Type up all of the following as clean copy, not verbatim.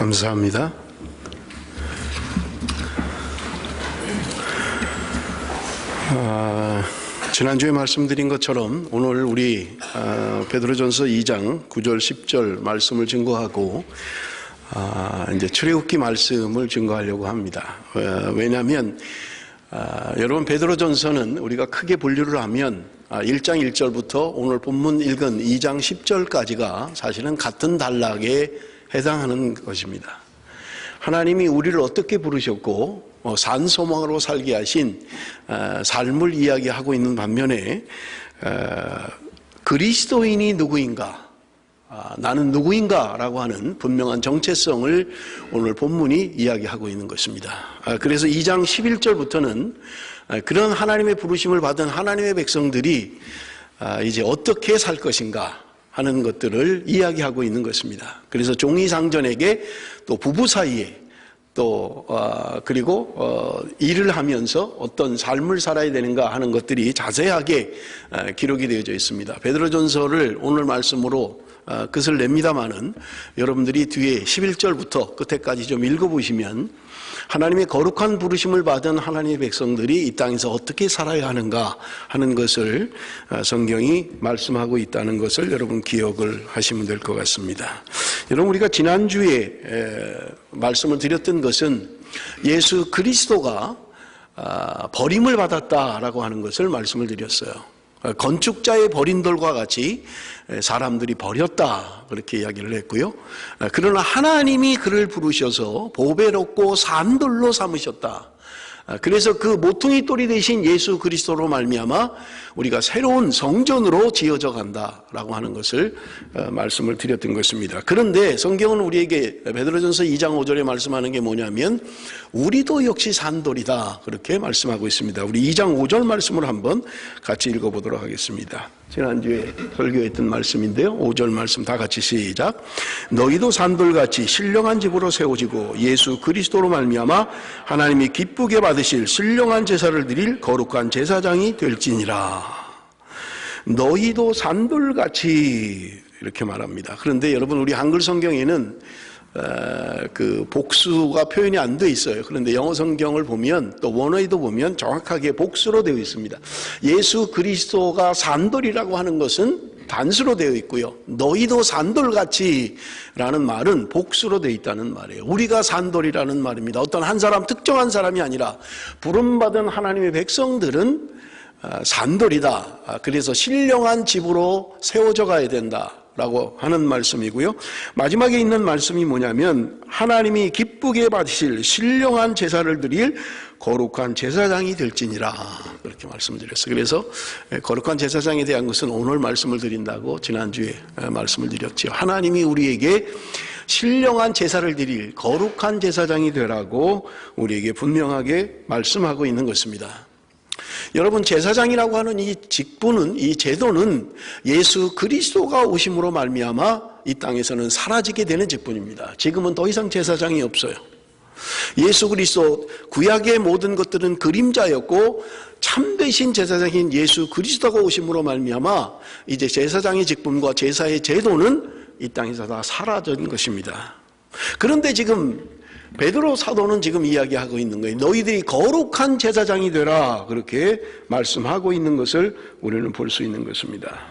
감사합니다. 지난주에 말씀드린 것처럼 오늘 우리 베드로전서 2장 9절 10절 말씀을 증거하고 이제 출애굽기 말씀을 증거하려고 합니다. 왜냐하면 여러분, 베드로전서는 우리가 크게 분류를 하면 1장 1절부터 오늘 본문 읽은 2장 10절까지가 사실은 같은 단락에 해당하는 것입니다. 하나님이 우리를 어떻게 부르셨고 산소망으로 살게 하신 삶을 이야기하고 있는 반면에 그리스도인이 누구인가, 나는 누구인가 라고 하는 분명한 정체성을 오늘 본문이 이야기하고 있는 것입니다. 그래서 2장 11절부터는 그런 하나님의 부르심을 받은 하나님의 백성들이 이제 어떻게 살 것인가 하는 것들을 이야기하고 있는 것입니다. 그래서 종이상전에게 또 부부 사이에 또 그리고 일을 하면서 어떤 삶을 살아야 되는가 하는 것들이 자세하게 기록이 되어져 있습니다. 베드로전서를 오늘 말씀으로 끝을 냅니다마는 여러분들이 뒤에 11절부터 끝에까지 좀 읽어보시면 하나님의 거룩한 부르심을 받은 하나님의 백성들이 이 땅에서 어떻게 살아야 하는가 하는 것을 성경이 말씀하고 있다는 것을 여러분 기억을 하시면 될 것 같습니다. 여러분, 우리가 지난주에 말씀을 드렸던 것은 예수 그리스도가 버림을 받았다라고 하는 것을 말씀을 드렸어요. 건축자의 버린 돌과 같이 사람들이 버렸다, 그렇게 이야기를 했고요. 그러나 하나님이 그를 부르셔서 보배롭고 산돌로 삼으셨다. 그래서 그 모퉁이 돌이 되신 예수 그리스도로 말미암아 우리가 새로운 성전으로 지어져 간다라고 하는 것을 말씀을 드렸던 것입니다. 그런데 성경은 우리에게 베드로전서 2장 5절에 말씀하는 게 뭐냐면 우리도 역시 산돌이다, 그렇게 말씀하고 있습니다. 우리 2장 5절 말씀을 한번 같이 읽어보도록 하겠습니다. 지난주에 설교했던 말씀인데요. 5절 말씀 다 같이 시작. 너희도 산돌같이 신령한 집으로 세워지고 예수 그리스도로 말미암아 하나님이 기쁘게 받으실 신령한 제사를 드릴 거룩한 제사장이 될지니라. 너희도 산돌같이, 이렇게 말합니다. 그런데 여러분, 우리 한글 성경에는 그 복수가 표현이 안 돼 있어요. 그런데 영어 성경을 보면 또 원어에도 보면 정확하게 복수로 되어 있습니다. 예수 그리스도가 산돌이라고 하는 것은 단수로 되어 있고요. 너희도 산돌같이 라는 말은 복수로 되어 있다는 말이에요. 우리가 산돌이라는 말입니다. 어떤 한 사람, 특정한 사람이 아니라 부름받은 하나님의 백성들은 산돌이다. 그래서 신령한 집으로 세워져 가야 된다 라고 하는 말씀이고요. 마지막에 있는 말씀이 뭐냐면 하나님이 기쁘게 받으실 신령한 제사를 드릴 거룩한 제사장이 될지니라, 그렇게 말씀드렸어요. 그래서 거룩한 제사장에 대한 것은 오늘 말씀을 드린다고 지난주에 말씀을 드렸죠. 하나님이 우리에게 신령한 제사를 드릴 거룩한 제사장이 되라고 우리에게 분명하게 말씀하고 있는 것입니다. 여러분, 제사장이라고 하는 이 직분은, 이 제도는 예수 그리스도가 오심으로 말미암아 이 땅에서는 사라지게 되는 직분입니다. 지금은 더 이상 제사장이 없어요. 예수 그리스도, 구약의 모든 것들은 그림자였고 참되신 제사장인 예수 그리스도가 오심으로 말미암아 이제 제사장의 직분과 제사의 제도는 이 땅에서 다 사라진 것입니다. 그런데 지금 베드로 사도는 지금 이야기하고 있는 거예요. 너희들이 거룩한 제사장이 되라, 그렇게 말씀하고 있는 것을 우리는 볼 수 있는 것입니다.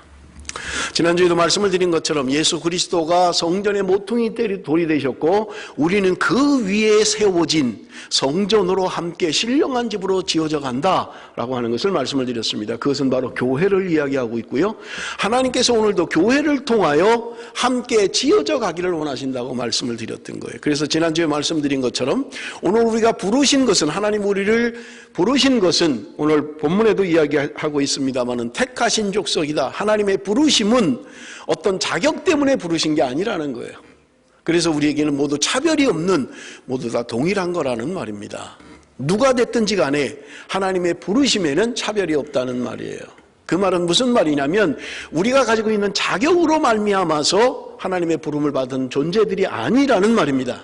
지난주에도 말씀을 드린 것처럼 예수 그리스도가 성전의 모퉁이 돌이 되셨고 우리는 그 위에 세워진 성전으로 함께 신령한 집으로 지어져 간다라고 하는 것을 말씀을 드렸습니다. 그것은 바로 교회를 이야기하고 있고요. 하나님께서 오늘도 교회를 통하여 함께 지어져 가기를 원하신다고 말씀을 드렸던 거예요. 그래서 지난주에 말씀드린 것처럼 오늘 우리가 부르신 것은, 하나님 우리를 부르신 것은 오늘 본문에도 이야기하고 있습니다마는 택하신 족속이다. 하나님의 부르심은 어떤 자격 때문에 부르신 게 아니라는 거예요. 그래서 우리에게는 모두 차별이 없는, 모두 다 동일한 거라는 말입니다. 누가 됐든지 간에 하나님의 부르심에는 차별이 없다는 말이에요. 그 말은 무슨 말이냐면 우리가 가지고 있는 자격으로 말미암아서 하나님의 부름을 받은 존재들이 아니라는 말입니다.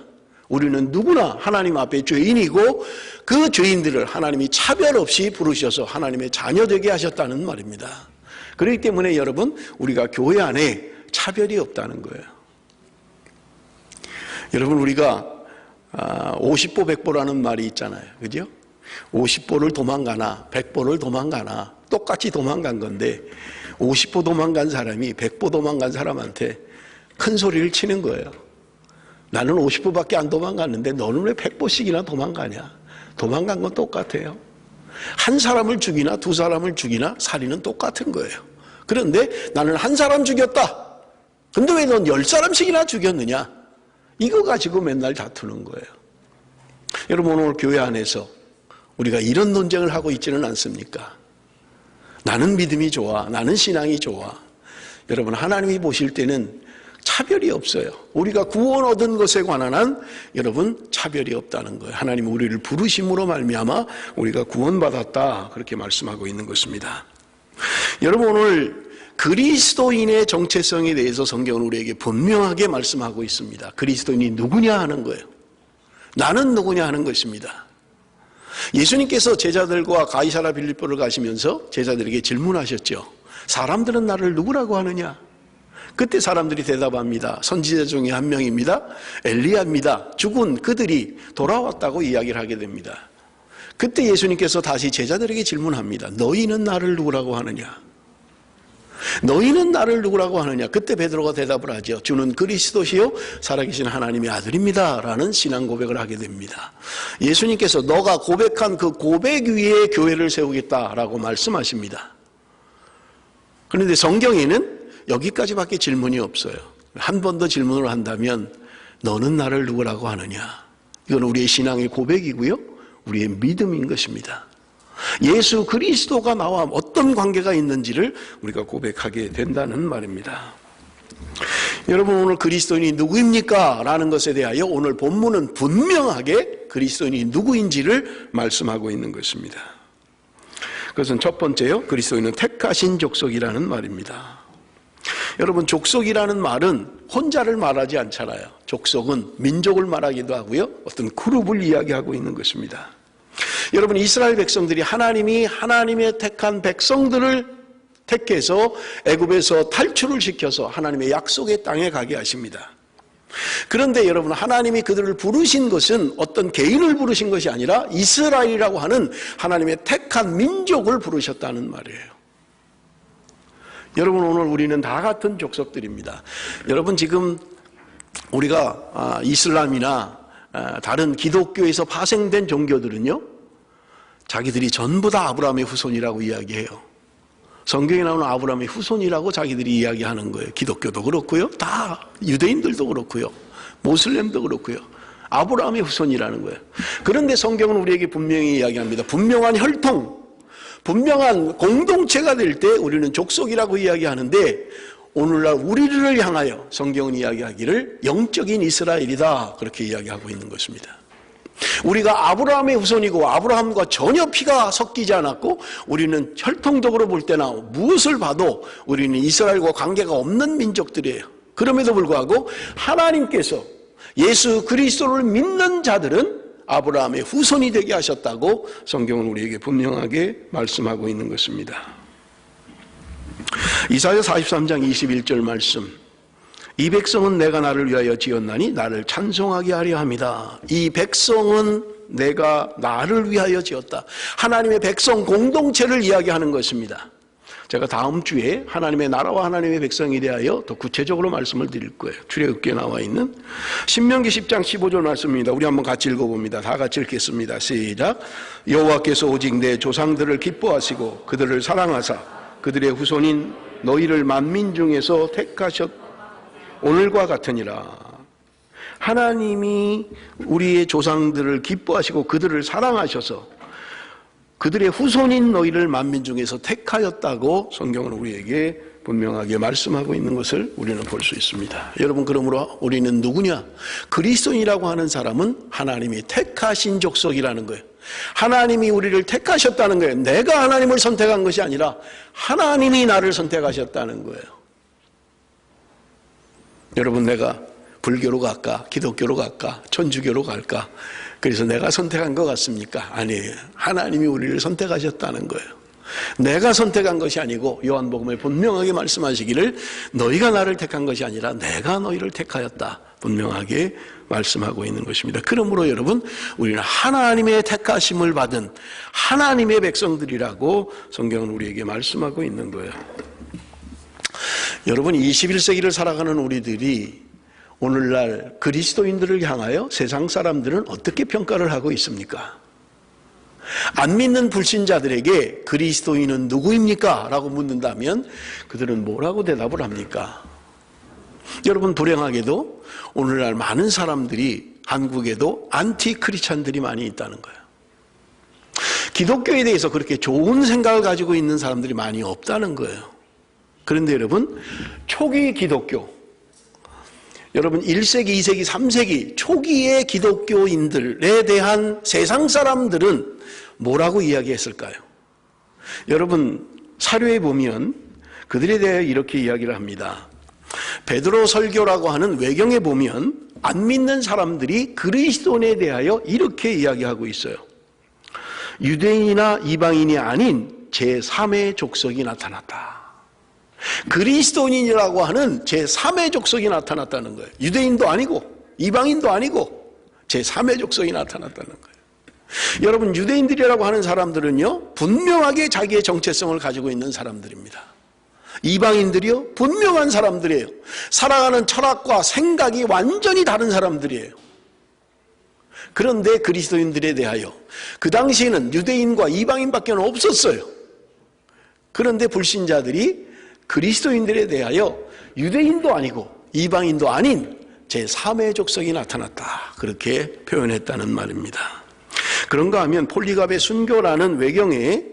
우리는 누구나 하나님 앞에 죄인이고 그 죄인들을 하나님이 차별 없이 부르셔서 하나님의 자녀 되게 하셨다는 말입니다. 그렇기 때문에 여러분, 우리가 교회 안에 차별이 없다는 거예요. 여러분, 우리가 50보 100보라는 말이 있잖아요. 그죠? 50보를 도망가나 100보를 도망가나 똑같이 도망간 건데 50보 도망간 사람이 100보 도망간 사람한테 큰 소리를 치는 거예요. 나는 50보밖에 안 도망갔는데 너는 왜 100보씩이나 도망가냐? 도망간 건 똑같아요. 한 사람을 죽이나 두 사람을 죽이나 살인은 똑같은 거예요. 그런데 나는 한 사람 죽였다. 근데 왜 넌 10사람씩이나 죽였느냐? 이거 가지고 맨날 다투는 거예요. 여러분, 오늘 교회 안에서 우리가 이런 논쟁을 하고 있지는 않습니까? 나는 믿음이 좋아. 나는 신앙이 좋아. 여러분, 하나님이 보실 때는 차별이 없어요. 우리가 구원 얻은 것에 관한 한 여러분 차별이 없다는 거예요. 하나님 우리를 부르심으로 말미암아 우리가 구원받았다, 그렇게 말씀하고 있는 것입니다. 여러분, 오늘 그리스도인의 정체성에 대해서 성경은 우리에게 분명하게 말씀하고 있습니다. 그리스도인이 누구냐 하는 거예요. 나는 누구냐 하는 것입니다. 예수님께서 제자들과 가이사라 빌립보를 가시면서 제자들에게 질문하셨죠. 사람들은 나를 누구라고 하느냐? 그때 사람들이 대답합니다. 선지자 중에 한 명입니다. 엘리야입니다. 죽은 그들이 돌아왔다고 이야기를 하게 됩니다. 그때 예수님께서 다시 제자들에게 질문합니다. 너희는 나를 누구라고 하느냐? 너희는 나를 누구라고 하느냐? 그때 베드로가 대답을 하죠. 주는 그리스도시요 살아계신 하나님의 아들입니다 라는 신앙 고백을 하게 됩니다. 예수님께서 너가 고백한 그 고백 위에 교회를 세우겠다라고 말씀하십니다. 그런데 성경에는 여기까지밖에 질문이 없어요. 한 번 더 질문을 한다면 너는 나를 누구라고 하느냐? 이건 우리의 신앙의 고백이고요, 우리의 믿음인 것입니다. 예수 그리스도가 나와 어떤 관계가 있는지를 우리가 고백하게 된다는 말입니다. 여러분, 오늘 그리스도인이 누구입니까? 라는 것에 대하여 오늘 본문은 분명하게 그리스도인이 누구인지를 말씀하고 있는 것입니다. 그것은 첫 번째요, 그리스도인은 택하신 족속이라는 말입니다. 여러분, 족속이라는 말은 혼자를 말하지 않잖아요. 족속은 민족을 말하기도 하고요, 어떤 그룹을 이야기하고 있는 것입니다. 여러분, 이스라엘 백성들이 하나님이 하나님의 택한 백성들을 택해서 애굽에서 탈출을 시켜서 하나님의 약속의 땅에 가게 하십니다. 그런데 여러분, 하나님이 그들을 부르신 것은 어떤 개인을 부르신 것이 아니라 이스라엘이라고 하는 하나님의 택한 민족을 부르셨다는 말이에요. 여러분, 오늘 우리는 다 같은 족속들입니다. 여러분, 지금 우리가 이슬람이나 다른 기독교에서 파생된 종교들은요, 자기들이 전부 다 아브라함의 후손이라고 이야기해요. 성경에 나오는 아브라함의 후손이라고 자기들이 이야기하는 거예요. 기독교도 그렇고요, 다 유대인들도 그렇고요, 모슬렘도 그렇고요, 아브라함의 후손이라는 거예요. 그런데 성경은 우리에게 분명히 이야기합니다. 분명한 혈통, 분명한 공동체가 될 때 우리는 족속이라고 이야기하는데, 오늘날 우리를 향하여 성경은 이야기하기를 영적인 이스라엘이다, 그렇게 이야기하고 있는 것입니다. 우리가 아브라함의 후손이고 아브라함과 전혀 피가 섞이지 않았고, 우리는 혈통적으로 볼 때나 무엇을 봐도 우리는 이스라엘과 관계가 없는 민족들이에요. 그럼에도 불구하고 하나님께서 예수 그리스도를 믿는 자들은 아브라함의 후손이 되게 하셨다고 성경은 우리에게 분명하게 말씀하고 있는 것입니다. 이사야 43장 21절 말씀, 이 백성은 내가 나를 위하여 지었나니 나를 찬송하게 하려 함이다. 이 백성은 내가 나를 위하여 지었다. 하나님의 백성 공동체를 이야기하는 것입니다. 제가 다음 주에 하나님의 나라와 하나님의 백성에 대하여 더 구체적으로 말씀을 드릴 거예요. 출애굽기에 나와 있는 신명기 10장 15절 말씀입니다. 우리 한번 같이 읽어봅니다. 다 같이 읽겠습니다. 시작. 여호와께서 오직 내 조상들을 기뻐하시고 그들을 사랑하사 그들의 후손인 너희를 만민 중에서 택하셨 오늘과 같으니라. 하나님이 우리의 조상들을 기뻐하시고 그들을 사랑하셔서 그들의 후손인 너희를 만민 중에서 택하였다고 성경은 우리에게 분명하게 말씀하고 있는 것을 우리는 볼 수 있습니다. 여러분, 그러므로 우리는 누구냐? 그리스도인이라고 하는 사람은 하나님이 택하신 족속이라는 거예요. 하나님이 우리를 택하셨다는 거예요. 내가 하나님을 선택한 것이 아니라 하나님이 나를 선택하셨다는 거예요. 여러분, 내가 불교로 갈까? 기독교로 갈까? 천주교로 갈까? 그래서 내가 선택한 것 같습니까? 아니에요. 하나님이 우리를 선택하셨다는 거예요. 내가 선택한 것이 아니고 요한복음에 분명하게 말씀하시기를 너희가 나를 택한 것이 아니라 내가 너희를 택하였다, 분명하게 말씀하고 있는 것입니다. 그러므로 여러분, 우리는 하나님의 택하심을 받은 하나님의 백성들이라고 성경은 우리에게 말씀하고 있는 거예요. 여러분, 21세기를 살아가는 우리들이 오늘날 그리스도인들을 향하여 세상 사람들은 어떻게 평가를 하고 있습니까? 안 믿는 불신자들에게 그리스도인은 누구입니까? 라고 묻는다면 그들은 뭐라고 대답을 합니까? 여러분, 불행하게도 오늘날 많은 사람들이 한국에도 안티 크리스찬들이 많이 있다는 거예요. 기독교에 대해서 그렇게 좋은 생각을 가지고 있는 사람들이 많이 없다는 거예요. 그런데 여러분, 초기 기독교, 여러분 1세기, 2세기, 3세기 초기의 기독교인들에 대한 세상 사람들은 뭐라고 이야기했을까요? 여러분, 사료에 보면 그들에 대해 이렇게 이야기를 합니다. 베드로 설교라고 하는 외경에 보면 안 믿는 사람들이 그리스도인에 대하여 이렇게 이야기하고 있어요. 유대인이나 이방인이 아닌 제3의 족속이 나타났다. 그리스도인이라고 하는 제3의 족속이 나타났다는 거예요. 유대인도 아니고 이방인도 아니고 제3의 족속이 나타났다는 거예요. 여러분, 유대인들이라고 하는 사람들은요, 분명하게 자기의 정체성을 가지고 있는 사람들입니다. 이방인들이요, 분명한 사람들이에요. 살아가는 철학과 생각이 완전히 다른 사람들이에요. 그런데 그리스도인들에 대하여 그 당시에는 유대인과 이방인밖에 없었어요. 그런데 불신자들이 그리스도인들에 대하여 유대인도 아니고 이방인도 아닌 제3의 족속이 나타났다, 그렇게 표현했다는 말입니다. 그런가 하면 폴리갑의 순교라는 외경에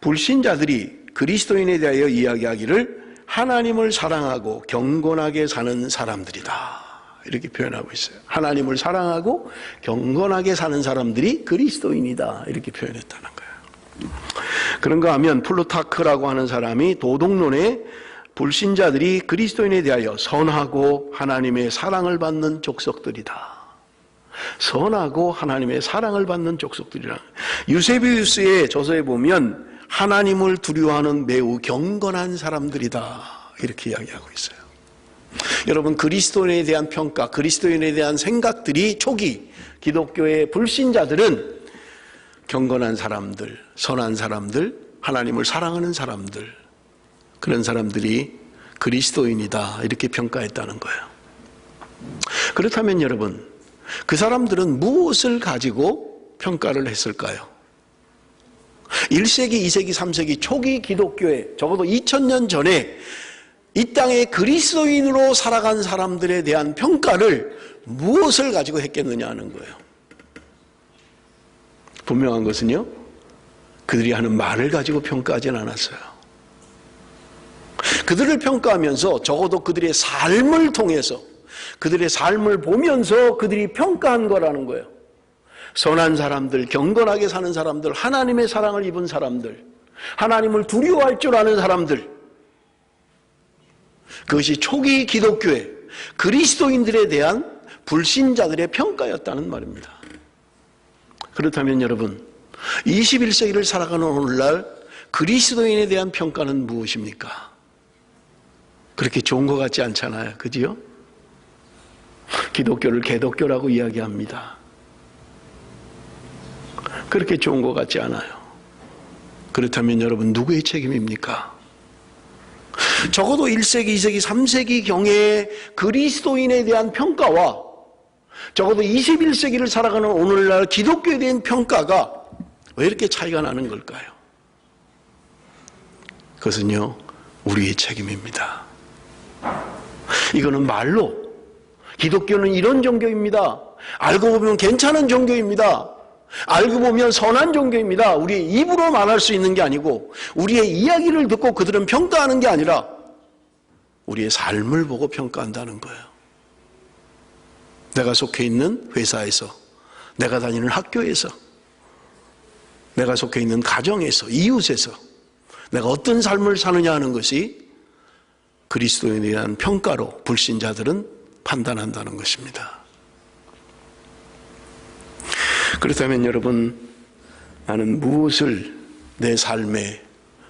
불신자들이 그리스도인에 대하여 이야기하기를 하나님을 사랑하고 경건하게 사는 사람들이다, 이렇게 표현하고 있어요. 하나님을 사랑하고 경건하게 사는 사람들이 그리스도인이다, 이렇게 표현했다는 거예요. 그런가 하면 플루타크라고 하는 사람이 도덕론에 불신자들이 그리스도인에 대하여 선하고 하나님의 사랑을 받는 족속들이다. 선하고 하나님의 사랑을 받는 족속들이라. 유세비우스의 저서에 보면 하나님을 두려워하는 매우 경건한 사람들이다, 이렇게 이야기하고 있어요. 여러분, 그리스도인에 대한 평가, 그리스도인에 대한 생각들이 초기 기독교의 불신자들은 경건한 사람들, 선한 사람들, 하나님을 사랑하는 사람들, 그런 사람들이 그리스도인이다, 이렇게 평가했다는 거예요. 그렇다면 여러분, 그 사람들은 무엇을 가지고 평가를 했을까요? 1세기, 2세기, 3세기 초기 기독교에 적어도 2000년 전에 이 땅에 그리스도인으로 살아간 사람들에 대한 평가를 무엇을 가지고 했겠느냐 하는 거예요. 분명한 것은요, 그들이 하는 말을 가지고 평가하진 않았어요. 그들을 평가하면서 적어도 그들의 삶을 통해서, 그들의 삶을 보면서 그들이 평가한 거라는 거예요. 선한 사람들, 경건하게 사는 사람들, 하나님의 사랑을 입은 사람들, 하나님을 두려워할 줄 아는 사람들, 그것이 초기 기독교의 그리스도인들에 대한 불신자들의 평가였다는 말입니다. 그렇다면 여러분, 21세기를 살아가는 오늘날 그리스도인에 대한 평가는 무엇입니까? 그렇게 좋은 것 같지 않잖아요, 그지요? 기독교를 개독교라고 이야기합니다. 그렇게 좋은 것 같지 않아요. 그렇다면 여러분, 누구의 책임입니까? 적어도 1세기, 2세기, 3세기 경의 그리스도인에 대한 평가와 적어도 21세기를 살아가는 오늘날 기독교에 대한 평가가 왜 이렇게 차이가 나는 걸까요? 그것은요, 우리의 책임입니다. 이거는 말로 기독교는 이런 종교입니다, 알고 보면 괜찮은 종교입니다, 알고 보면 선한 종교입니다, 우리의 입으로 말할 수 있는 게 아니고, 우리의 이야기를 듣고 그들은 평가하는 게 아니라 우리의 삶을 보고 평가한다는 거예요. 내가 속해 있는 회사에서, 내가 다니는 학교에서, 내가 속해 있는 가정에서, 이웃에서 내가 어떤 삶을 사느냐 하는 것이 그리스도에 대한 평가로 불신자들은 판단한다는 것입니다. 그렇다면 여러분, 나는 무엇을 내 삶의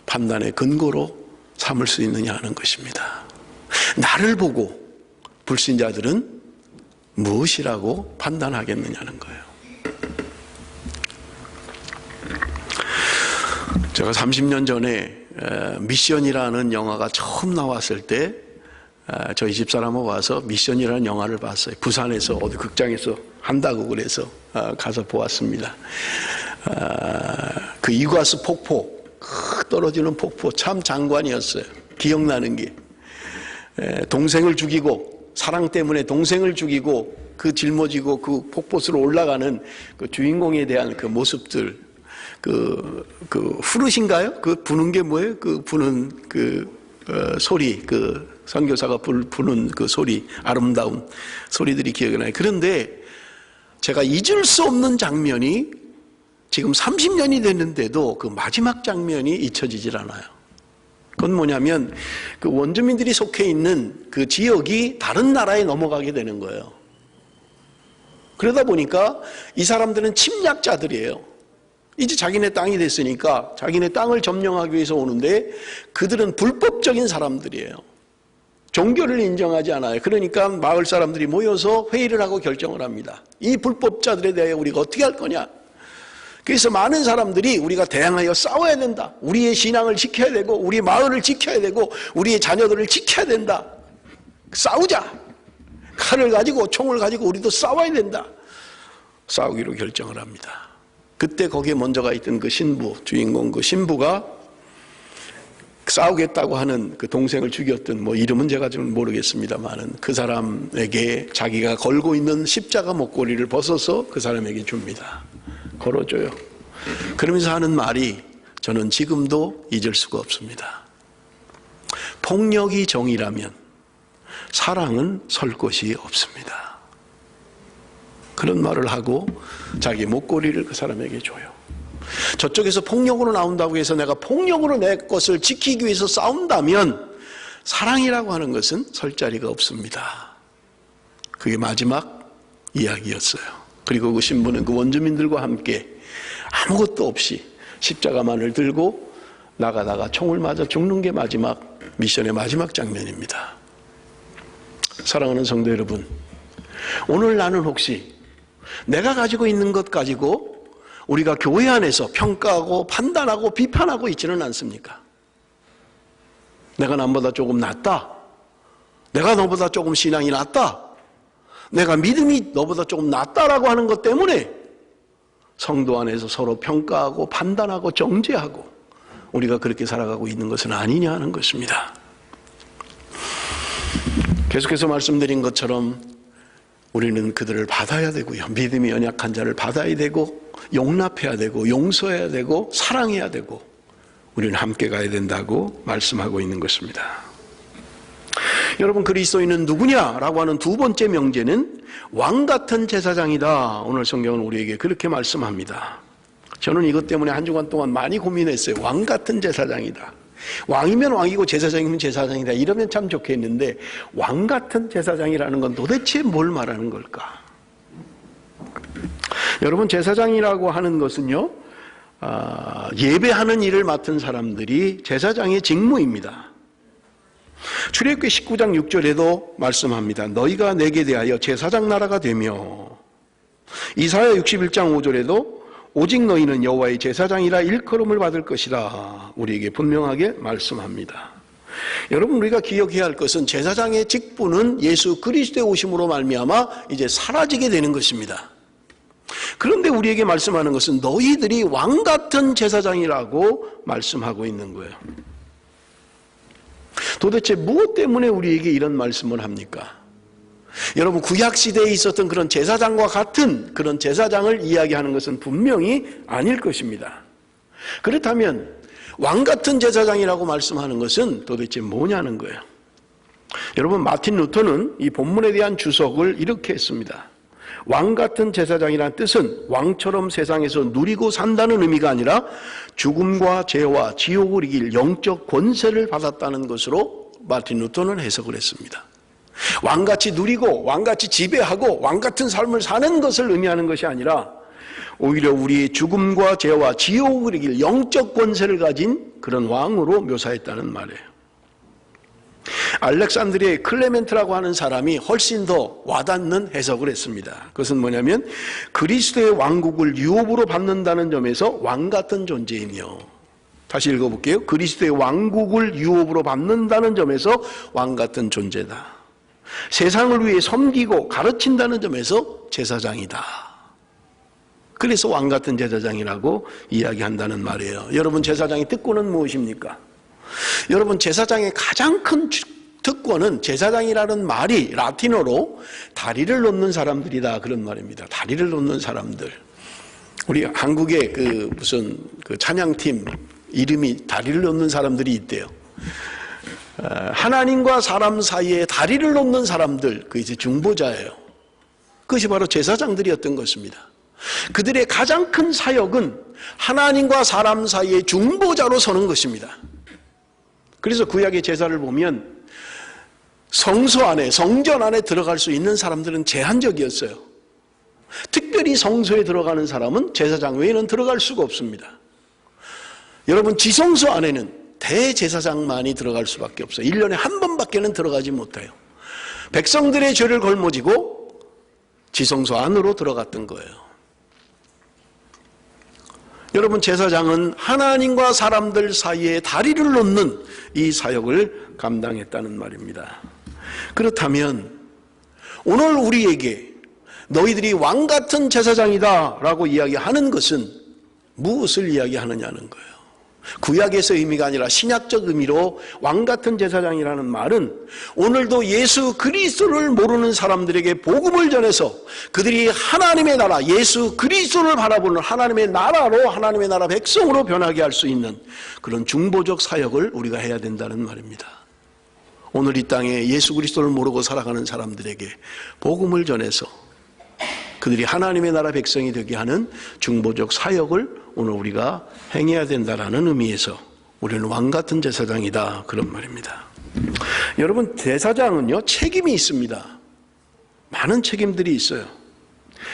판단의 근거로 삼을 수 있느냐 하는 것입니다. 나를 보고 불신자들은 무엇이라고 판단하겠느냐는 거예요. 제가 30년 전에 미션이라는 영화가 처음 나왔을 때 저희 집사람하고 와서 미션이라는 영화를 봤어요. 부산에서 어디 극장에서 한다고 그래서 가서 보았습니다. 그 이과수 폭포, 떨어지는 폭포 참 장관이었어요. 기억나는 게 동생을 죽이고, 사랑 때문에 동생을 죽이고 그 짊어지고 그 폭포수로 올라가는 그 주인공에 대한 그 모습들, 그 후르신가요? 그 부는 게 뭐예요? 그 부는 소리, 그 선교사가 부는 그 소리, 아름다운 소리들이 기억이 나요. 그런데 제가 잊을 수 없는 장면이, 지금 30년이 됐는데도 그 마지막 장면이 잊혀지질 않아요. 그건 뭐냐면 그 원주민들이 속해 있는 그 지역이 다른 나라에 넘어가게 되는 거예요. 그러다 보니까 이 사람들은 침략자들이에요. 이제 자기네 땅이 됐으니까 자기네 땅을 점령하기 위해서 오는데, 그들은 불법적인 사람들이에요. 종교를 인정하지 않아요. 그러니까 마을 사람들이 모여서 회의를 하고 결정을 합니다. 이 불법자들에 대해 우리가 어떻게 할 거냐. 그래서 많은 사람들이 우리가 대항하여 싸워야 된다. 우리의 신앙을 지켜야 되고, 우리 마을을 지켜야 되고, 우리의 자녀들을 지켜야 된다. 싸우자. 칼을 가지고 총을 가지고 우리도 싸워야 된다. 싸우기로 결정을 합니다. 그때 거기에 먼저가 있던 그 신부, 주인공 그 신부가 싸우겠다고 하는 그 동생을 죽였던, 뭐 이름은 제가 좀 모르겠습니다만은, 그 사람에게 자기가 걸고 있는 십자가 목걸이를 벗어서 그 사람에게 줍니다. 걸어줘요. 그러면서 하는 말이 저는 지금도 잊을 수가 없습니다. 폭력이 정의라면 사랑은 설 곳이 없습니다. 그런 말을 하고 자기 목걸이를 그 사람에게 줘요. 저쪽에서 폭력으로 나온다고 해서 내가 폭력으로 내 것을 지키기 위해서 싸운다면 사랑이라고 하는 것은 설 자리가 없습니다. 그게 마지막 이야기였어요. 그리고 그 신부는 그 원주민들과 함께 아무것도 없이 십자가만을 들고 나가다가 총을 맞아 죽는 게 마지막 미션의 마지막 장면입니다. 사랑하는 성도 여러분, 오늘 나는 혹시 내가 가지고 있는 것 가지고 우리가 교회 안에서 평가하고 판단하고 비판하고 있지는 않습니까? 내가 남보다 조금 낫다, 내가 너보다 조금 신앙이 낫다, 내가 믿음이 너보다 조금 낫다라고 하는 것 때문에 성도 안에서 서로 평가하고 판단하고 정죄하고 우리가 그렇게 살아가고 있는 것은 아니냐 하는 것입니다. 계속해서 말씀드린 것처럼 우리는 그들을 받아야 되고요, 믿음이 연약한 자를 받아야 되고 용납해야 되고 용서해야 되고 사랑해야 되고 우리는 함께 가야 된다고 말씀하고 있는 것입니다. 여러분, 그리스도인은 누구냐라고 하는 두 번째 명제는 왕같은 제사장이다. 오늘 성경은 우리에게 그렇게 말씀합니다. 저는 이것 때문에 한 주간 동안 많이 고민했어요. 왕같은 제사장이다. 왕이면 왕이고 제사장이면 제사장이다. 이러면 참 좋겠는데 왕같은 제사장이라는 건 도대체 뭘 말하는 걸까? 여러분, 제사장이라고 하는 것은요, 예배하는 일을 맡은 사람들이 제사장의 직무입니다. 출애굽기 19장 6절에도 말씀합니다. 너희가 내게 대하여 제사장 나라가 되며, 이사야 61장 5절에도 오직 너희는 여호와의 제사장이라 일컬음을 받을 것이라 우리에게 분명하게 말씀합니다. 여러분, 우리가 기억해야 할 것은 제사장의 직분은 예수 그리스도의 오심으로 말미암아 이제 사라지게 되는 것입니다. 그런데 우리에게 말씀하는 것은 너희들이 왕같은 제사장이라고 말씀하고 있는 거예요. 도대체 무엇 때문에 우리에게 이런 말씀을 합니까? 여러분, 구약시대에 있었던 그런 제사장과 같은 그런 제사장을 이야기하는 것은 분명히 아닐 것입니다. 그렇다면 왕같은 제사장이라고 말씀하는 것은 도대체 뭐냐는 거예요. 여러분, 마틴 루터는 이 본문에 대한 주석을 이렇게 했습니다. 왕같은 제사장이라는 뜻은 왕처럼 세상에서 누리고 산다는 의미가 아니라 죽음과 죄와 지옥을 이길 영적 권세를 받았다는 것으로 마틴 루터는 해석을 했습니다. 왕같이 누리고 왕같이 지배하고 왕같은 삶을 사는 것을 의미하는 것이 아니라 오히려 우리의 죽음과 죄와 지옥을 이길 영적 권세를 가진 그런 왕으로 묘사했다는 말이에요. 알렉산드리아의 클레멘트라고 하는 사람이 훨씬 더 와닿는 해석을 했습니다. 그것은 뭐냐면 그리스도의 왕국을 유업으로 받는다는 점에서 왕 같은 존재이며, 다시 읽어볼게요. 그리스도의 왕국을 유업으로 받는다는 점에서 왕 같은 존재다. 세상을 위해 섬기고 가르친다는 점에서 제사장이다. 그래서 왕 같은 제사장이라고 이야기한다는 말이에요. 여러분, 제사장의 특권은 무엇입니까? 여러분, 제사장의 가장 큰 특권은, 제사장이라는 말이 라틴어로 다리를 놓는 사람들이다, 그런 말입니다. 다리를 놓는 사람들. 우리 한국의 무슨 찬양팀 이름이 다리를 놓는 사람들이 있대요. 하나님과 사람 사이에 다리를 놓는 사람들, 그 이제 중보자예요. 그것이 바로 제사장들이었던 것입니다. 그들의 가장 큰 사역은 하나님과 사람 사이에 중보자로 서는 것입니다. 그래서 구약의 제사를 보면 성소 안에, 성전 안에 들어갈 수 있는 사람들은 제한적이었어요. 특별히 성소에 들어가는 사람은 제사장 외에는 들어갈 수가 없습니다. 여러분, 지성소 안에는 대제사장만이 들어갈 수밖에 없어요. 1년에 한 번밖에는 들어가지 못해요. 백성들의 죄를 걸머지고 지성소 안으로 들어갔던 거예요. 여러분, 제사장은 하나님과 사람들 사이에 다리를 놓는 이 사역을 감당했다는 말입니다. 그렇다면 오늘 우리에게 너희들이 왕 같은 제사장이다 라고 이야기하는 것은 무엇을 이야기하느냐는 거예요. 구약에서 의미가 아니라 신약적 의미로 왕 같은 제사장이라는 말은 오늘도 예수 그리스도를 모르는 사람들에게 복음을 전해서 그들이 하나님의 나라, 예수 그리스도를 바라보는 하나님의 나라로, 하나님의 나라 백성으로 변하게 할 수 있는 그런 중보적 사역을 우리가 해야 된다는 말입니다. 오늘 이 땅에 예수 그리스도를 모르고 살아가는 사람들에게 복음을 전해서 그들이 하나님의 나라 백성이 되게 하는 중보적 사역을 오늘 우리가 행해야 된다는 의미에서 우리는 왕 같은 제사장이다, 그런 말입니다. 여러분, 제사장은요, 책임이 있습니다. 많은 책임들이 있어요.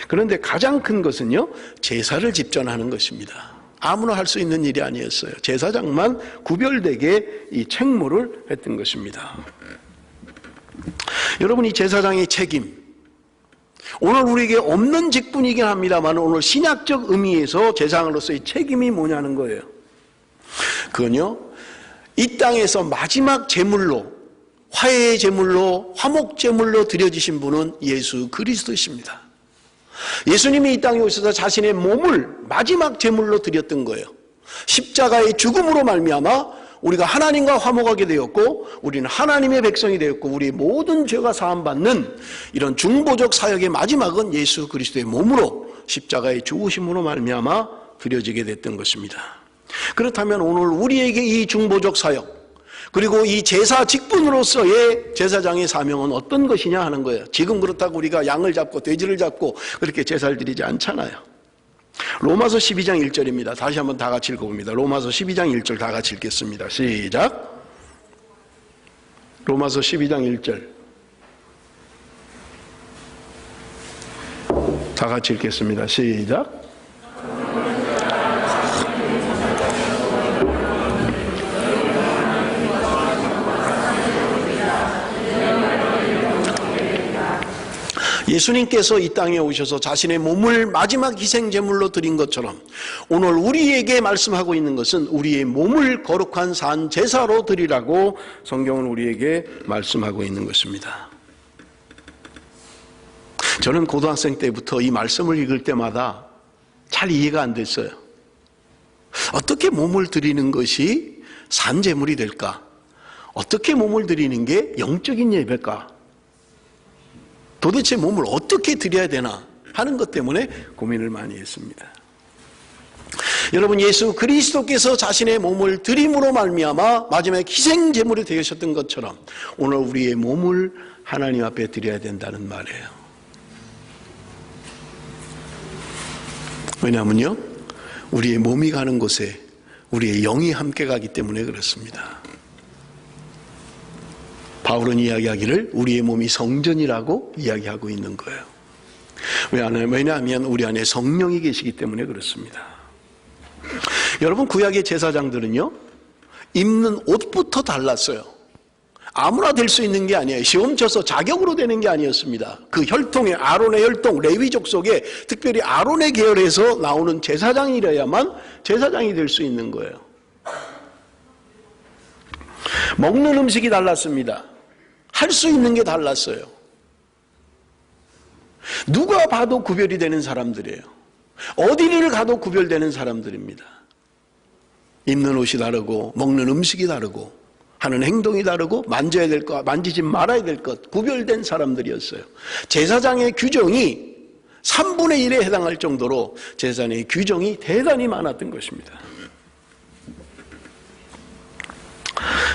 그런데 가장 큰 것은요, 제사를 집전하는 것입니다. 아무나 할 수 있는 일이 아니었어요. 제사장만 구별되게 이 책무를 했던 것입니다. 여러분, 이 제사장의 책임, 오늘 우리에게 없는 직분이긴 합니다만 오늘 신약적 의미에서 제사장으로서의 책임이 뭐냐는 거예요. 그건요, 이 땅에서 마지막 제물로, 화해의 제물로, 화목 제물로 드려지신 분은 예수 그리스도이십니다. 예수님이 이 땅에 오셔서 자신의 몸을 마지막 제물로 드렸던 거예요. 십자가의 죽음으로 말미암아 우리가 하나님과 화목하게 되었고, 우리는 하나님의 백성이 되었고, 우리의 모든 죄가 사함받는 이런 중보적 사역의 마지막은 예수 그리스도의 몸으로, 십자가의 죽으심으로 말미암아 드려지게 됐던 것입니다. 그렇다면 오늘 우리에게 이 중보적 사역, 그리고 이 제사 직분으로서의 제사장의 사명은 어떤 것이냐 하는 거예요. 지금 그렇다고 우리가 양을 잡고 돼지를 잡고 그렇게 제사를 드리지 않잖아요. 로마서 12장 1절입니다. 다시 한번 다 같이 읽어봅니다. 로마서 12장 1절 다 같이 읽겠습니다. 시작. 로마서 12장 1절 다 같이 읽겠습니다. 시작. 예수님께서 이 땅에 오셔서 자신의 몸을 마지막 희생제물로 드린 것처럼 오늘 우리에게 말씀하고 있는 것은 우리의 몸을 거룩한 산 제사로 드리라고 성경은 우리에게 말씀하고 있는 것입니다. 저는 고등학생 때부터 이 말씀을 읽을 때마다 잘 이해가 안 됐어요. 어떻게 몸을 드리는 것이 산제물이 될까? 어떻게 몸을 드리는 게 영적인 예배일까? 도대체 몸을 어떻게 드려야 되나 하는 것 때문에 고민을 많이 했습니다. 여러분, 예수 그리스도께서 자신의 몸을 드림으로 말미암아 마지막 희생 제물이 되셨던 것처럼 오늘 우리의 몸을 하나님 앞에 드려야 된다는 말이에요. 왜냐하면요, 우리의 몸이 가는 곳에 우리의 영이 함께 가기 때문에 그렇습니다. 바울은 이야기하기를 우리의 몸이 성전이라고 이야기하고 있는 거예요. 왜냐하면 우리 안에 성령이 계시기 때문에 그렇습니다. 여러분, 구약의 제사장들은요, 입는 옷부터 달랐어요. 아무나 될 수 있는 게 아니에요. 시험 쳐서 자격으로 되는 게 아니었습니다. 그 혈통에 아론의 혈통, 레위족 속에 특별히 아론의 계열에서 나오는 제사장이라야만 제사장이 될 수 있는 거예요. 먹는 음식이 달랐습니다. 할 수 있는 게 달랐어요. 누가 봐도 구별이 되는 사람들이에요. 어디를 가도 구별되는 사람들입니다. 입는 옷이 다르고 먹는 음식이 다르고 하는 행동이 다르고 만져야 될 것, 만지지 말아야 될 것, 구별된 사람들이었어요. 제사장의 규정이 3분의 1에 해당할 정도로 제사장의 규정이 대단히 많았던 것입니다.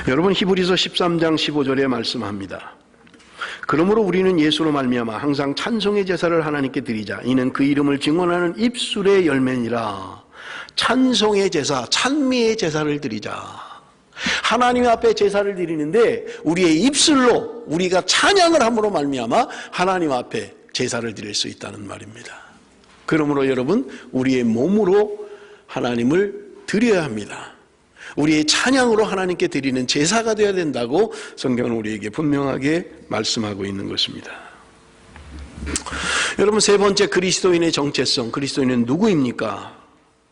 여러분, 히브리서 13장 15절에 말씀합니다. 그러므로 우리는 예수로 말미암아 항상 찬송의 제사를 하나님께 드리자. 이는 그 이름을 증언하는 입술의 열매니라. 찬송의 제사, 찬미의 제사를 드리자. 하나님 앞에 제사를 드리는데 우리의 입술로 우리가 찬양을 함으로 말미암아 하나님 앞에 제사를 드릴 수 있다는 말입니다. 그러므로 여러분, 우리의 몸으로 하나님을 드려야 합니다. 우리의 찬양으로 하나님께 드리는 제사가 되어야 된다고 성경은 우리에게 분명하게 말씀하고 있는 것입니다. 여러분, 세 번째, 그리스도인의 정체성. 그리스도인은 누구입니까?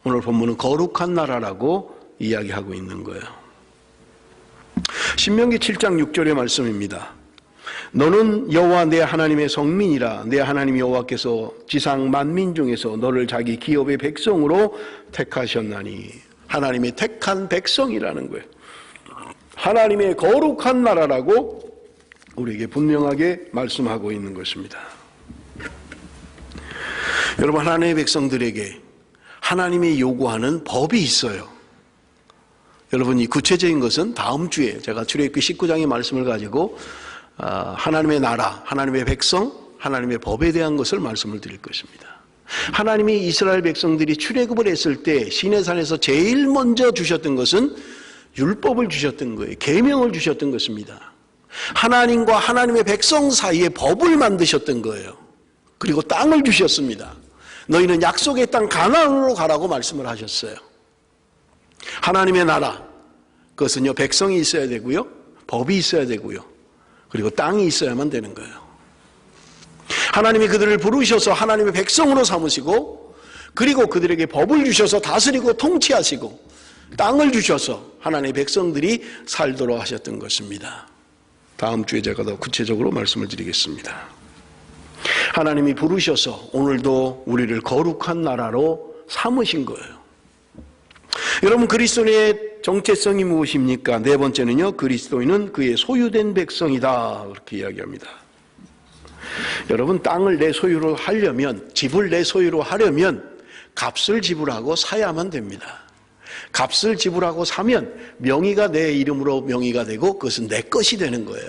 오늘 본문은 거룩한 나라라고 이야기하고 있는 거예요. 신명기 7장 6절의 말씀입니다. 너는 여호와 내 하나님의 성민이라. 내 하나님 여호와께서 지상 만민 중에서 너를 자기 기업의 백성으로 택하셨나니. 하나님의 택한 백성이라는 거예요. 하나님의 거룩한 나라라고 우리에게 분명하게 말씀하고 있는 것입니다. 여러분, 하나님의 백성들에게 하나님이 요구하는 법이 있어요. 여러분, 이 구체적인 것은 다음 주에 제가 출애굽기 19장의 말씀을 가지고 하나님의 나라, 하나님의 백성, 하나님의 법에 대한 것을 말씀을 드릴 것입니다. 하나님이 이스라엘 백성들이 출애굽을 했을 때 시내산에서 제일 먼저 주셨던 것은 율법을 주셨던 거예요. 계명을 주셨던 것입니다. 하나님과 하나님의 백성 사이에 법을 만드셨던 거예요. 그리고 땅을 주셨습니다. 너희는 약속의 땅 가나안으로 가라고 말씀을 하셨어요. 하나님의 나라, 그것은요, 백성이 있어야 되고요, 법이 있어야 되고요, 그리고 땅이 있어야만 되는 거예요. 하나님이 그들을 부르셔서 하나님의 백성으로 삼으시고, 그리고 그들에게 법을 주셔서 다스리고 통치하시고 땅을 주셔서 하나님의 백성들이 살도록 하셨던 것입니다. 다음 주에 제가 더 구체적으로 말씀을 드리겠습니다. 하나님이 부르셔서 오늘도 우리를 거룩한 나라로 삼으신 거예요. 여러분, 그리스도인의 정체성이 무엇입니까? 네 번째는요, 그리스도인은 그의 소유된 백성이다, 그렇게 이야기합니다. 여러분, 땅을 내 소유로 하려면, 집을 내 소유로 하려면 값을 지불하고 사야만 됩니다. 값을 지불하고 사면 명의가 내 이름으로 명의가 되고 그것은 내 것이 되는 거예요.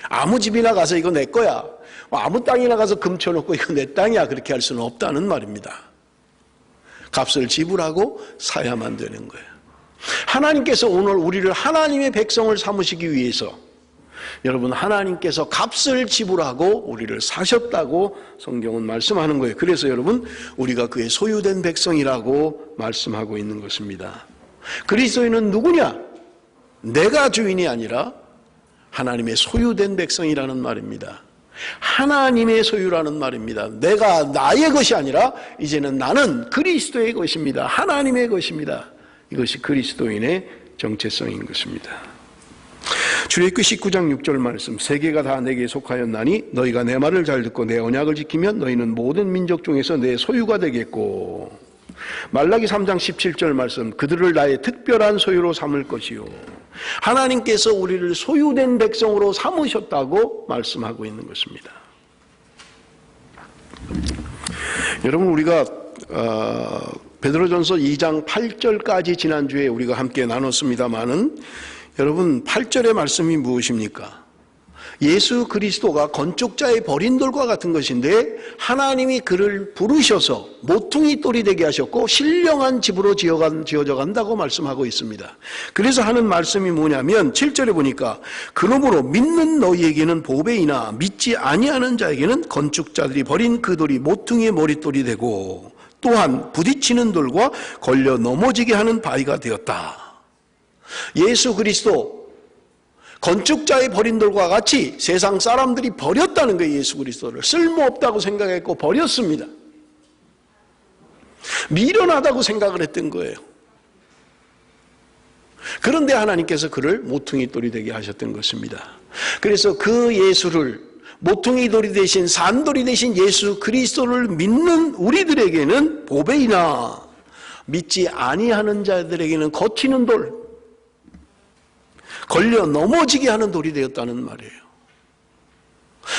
아무 집이나 가서 이거 내 거야, 아무 땅이나 가서 금 쳐놓고 이거 내 땅이야, 그렇게 할 수는 없다는 말입니다. 값을 지불하고 사야만 되는 거예요. 하나님께서 오늘 우리를 하나님의 백성을 삼으시기 위해서 여러분, 하나님께서 값을 지불하고 우리를 사셨다고 성경은 말씀하는 거예요. 그래서 여러분, 우리가 그의 소유된 백성이라고 말씀하고 있는 것입니다. 그리스도인은 누구냐? 내가 주인이 아니라 하나님의 소유된 백성이라는 말입니다. 하나님의 소유라는 말입니다. 내가 나의 것이 아니라 이제는 나는 그리스도의 것입니다. 하나님의 것입니다. 이것이 그리스도인의 정체성인 것입니다. 출애굽기 19장 6절 말씀, 세계가 다 내게 속하였나니 너희가 내 말을 잘 듣고 내 언약을 지키면 너희는 모든 민족 중에서 내 소유가 되겠고, 말라기 3장 17절 말씀, 그들을 나의 특별한 소유로 삼을 것이요. 하나님께서 우리를 소유된 백성으로 삼으셨다고 말씀하고 있는 것입니다. 여러분, 우리가 베드로전서 2장 8절까지 지난주에 우리가 함께 나눴습니다마는, 여러분, 8절의 말씀이 무엇입니까? 예수 그리스도가 건축자의 버린 돌과 같은 것인데 하나님이 그를 부르셔서 모퉁이 돌이 되게 하셨고 신령한 집으로 지어져 간다고 말씀하고 있습니다. 그래서 하는 말씀이 뭐냐면 7절에 보니까 그러므로 믿는 너희에게는 보배이나 믿지 아니하는 자에게는 건축자들이 버린 그 돌이 모퉁이의 머릿돌이 되고 또한 부딪히는 돌과 걸려 넘어지게 하는 바위가 되었다. 예수 그리스도, 건축자의 버린 돌과 같이 세상 사람들이 버렸다는 거예요. 예수 그리스도를 쓸모없다고 생각했고 버렸습니다. 미련하다고 생각을 했던 거예요. 그런데 하나님께서 그를 모퉁이 돌이 되게 하셨던 것입니다. 그래서 그 예수를, 모퉁이 돌이 되신, 산돌이 되신 예수 그리스도를 믿는 우리들에게는 보배이나 믿지 아니하는 자들에게는 거치는 돌, 걸려 넘어지게 하는 돌이 되었다는 말이에요.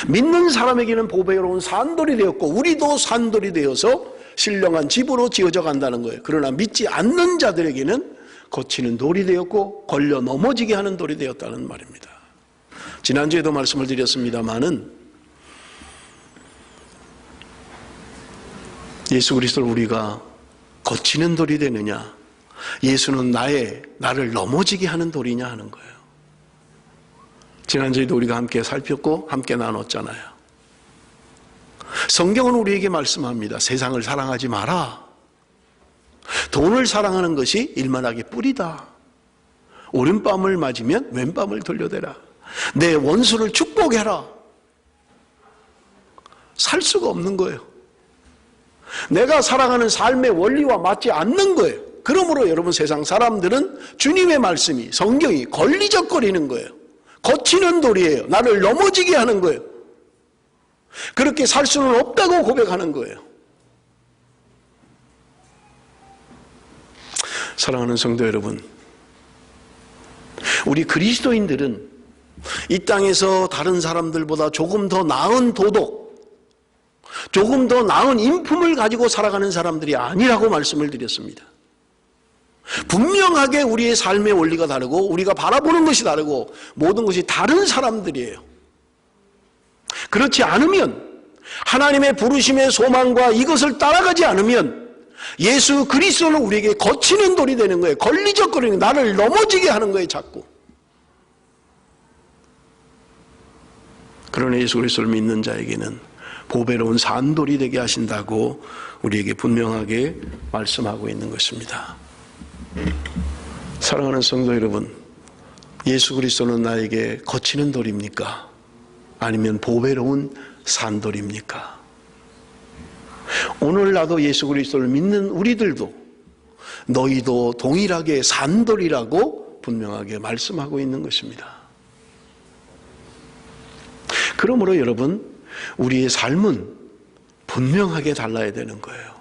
믿는 사람에게는 보배로운 산돌이 되었고 우리도 산돌이 되어서 신령한 집으로 지어져 간다는 거예요. 그러나 믿지 않는 자들에게는 거치는 돌이 되었고 걸려 넘어지게 하는 돌이 되었다는 말입니다. 지난주에도 말씀을 드렸습니다마는 예수 그리스도를 우리가 거치는 돌이 되느냐, 예수는 나를 넘어지게 하는 돌이냐 하는 거예요. 지난주에도 우리가 함께 살폈고 함께 나눴잖아요. 성경은 우리에게 말씀합니다. 세상을 사랑하지 마라. 돈을 사랑하는 것이 일만하게 뿌리다. 오른밤을 맞으면 왼밤을 돌려대라. 내 원수를 축복해라. 살 수가 없는 거예요. 내가 살아가는 삶의 원리와 맞지 않는 거예요. 그러므로 여러분, 세상 사람들은 주님의 말씀이, 성경이 걸리적거리는 거예요. 거치는 돌이에요. 나를 넘어지게 하는 거예요. 그렇게 살 수는 없다고 고백하는 거예요. 사랑하는 성도 여러분, 우리 그리스도인들은 이 땅에서 다른 사람들보다 조금 더 나은 도덕, 조금 더 나은 인품을 가지고 살아가는 사람들이 아니라고 말씀을 드렸습니다. 분명하게 우리의 삶의 원리가 다르고 우리가 바라보는 것이 다르고 모든 것이 다른 사람들이에요. 그렇지 않으면, 하나님의 부르심의 소망과 이것을 따라가지 않으면 예수 그리스도는 우리에게 거치는 돌이 되는 거예요. 걸리적거리는, 나를 넘어지게 하는 거예요, 자꾸. 그러나 예수 그리스도를 믿는 자에게는 보배로운 산돌이 되게 하신다고 우리에게 분명하게 말씀하고 있는 것입니다. 사랑하는 성도 여러분, 예수 그리스도는 나에게 거치는 돌입니까? 아니면 보배로운 산돌입니까? 오늘 나도 예수 그리스도를 믿는 우리들도 너희도 동일하게 산돌이라고 분명하게 말씀하고 있는 것입니다. 그러므로 여러분, 우리의 삶은 분명하게 달라야 되는 거예요.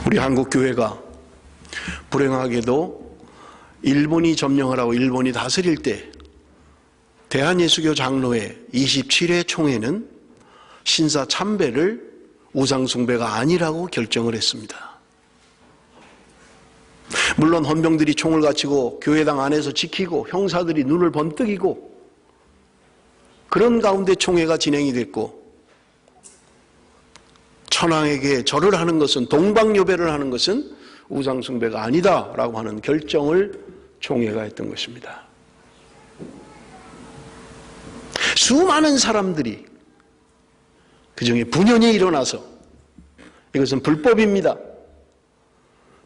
우리 한국 교회가 불행하게도 일본이 점령을 하고 일본이 다스릴 때 대한예수교 장로회 27회 총회는 신사 참배를 우상숭배가 아니라고 결정을 했습니다. 물론 헌병들이 총을 갖추고 교회당 안에서 지키고 형사들이 눈을 번뜩이고 그런 가운데 총회가 진행이 됐고, 천황에게 절을 하는 것은, 동방요배를 하는 것은 우상숭배가 아니다라고 하는 결정을 총회가 했던 것입니다. 수많은 사람들이 그중에 분연이 일어나서 이것은 불법입니다,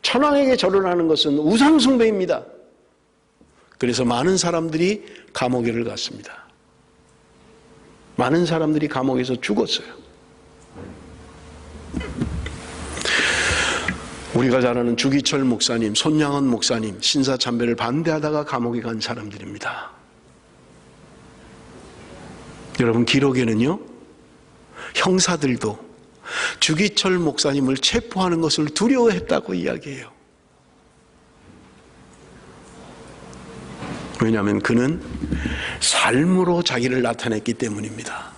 천황에게 절을 하는 것은 우상숭배입니다, 그래서 많은 사람들이 감옥에를 갔습니다. 많은 사람들이 감옥에서 죽었어요. 우리가 잘 아는 주기철 목사님, 손양원 목사님, 신사참배를 반대하다가 감옥에 간 사람들입니다. 여러분, 기록에는요, 형사들도 주기철 목사님을 체포하는 것을 두려워했다고 이야기해요. 왜냐하면 그는 삶으로 자기를 나타냈기 때문입니다.